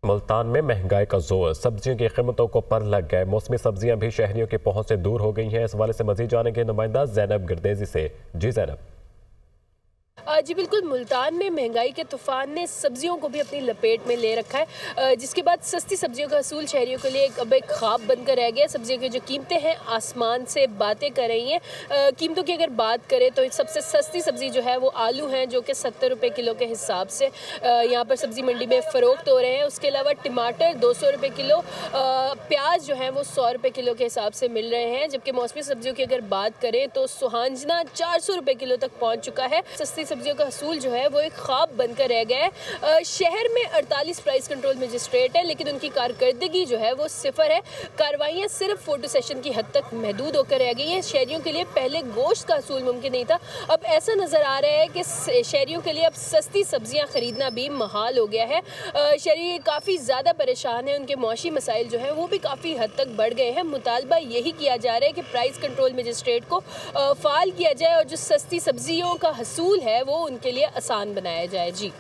मुल्तान में महंगाई का जोर, सब्जियों की कीमतों को पर लग गए। मौसमी सब्जियां भी शहरियों की पहुंच से दूर हो गई हैं। इस हवाले से मजीद जानेंगे नुमाइंदा जैनब गिरदेजी से। जी जैनब। जी बिल्कुल, मुल्तान में महंगाई के तूफान ने सब्जियों को भी अपनी लपेट में ले रखा है, जिसके बाद सस्ती सब्जियों का असूल शहरियों के लिए अब एक ख्वाब बनकर रह गया। सब्जियों की जो कीमतें हैं आसमान से बातें कर रही हैं। कीमतों की अगर बात करें तो सबसे सस्ती सब्जी जो है वो आलू हैं, जो कि 70 रुपये किलो के हिसाब से यहाँ पर सब्जी मंडी में फ़रोख्त हो रहे हैं। उसके अलावा टमाटर 200 रुपये किलो, प्याज जो है वो 100 रुपये किलो के हिसाब से मिल रहे हैं। जबकि मौसमी सब्जियों की अगर बात करें तो सुहांजना 400 रुपये किलो तक पहुँच चुका है। सस्ती सब्जियों का असूल जो है वो एक ख्वाब बनकर रह गया है। शहर में 48 प्राइस कंट्रोल मजिस्ट्रेट है, लेकिन उनकी कारकर्दगी जो है वो सिफर है। कार्रवाइयाँ सिर्फ फोटो सेशन की हद तक महदूद होकर रह गई हैं। शहरियों के लिए पहले गोश्त का असूल मुमकिन नहीं था, अब ऐसा नज़र आ रहा है कि शहरियों के लिए अब सस्ती सब्जियाँ खरीदना भी महाल हो गया है। शहरी काफ़ी ज़्यादा परेशान हैं, उनके मौशी मसाइल जो हैं वो भी काफ़ी हद तक बढ़ गए हैं। मुतालबा यही किया जा रहा है कि प्राइस कंट्रोल मजिस्ट्रेट को फ़ाल किया जाए और जो सस्ती सब्जियों का हसूल है वो उनके लिए आसान बनाया जाए। जी।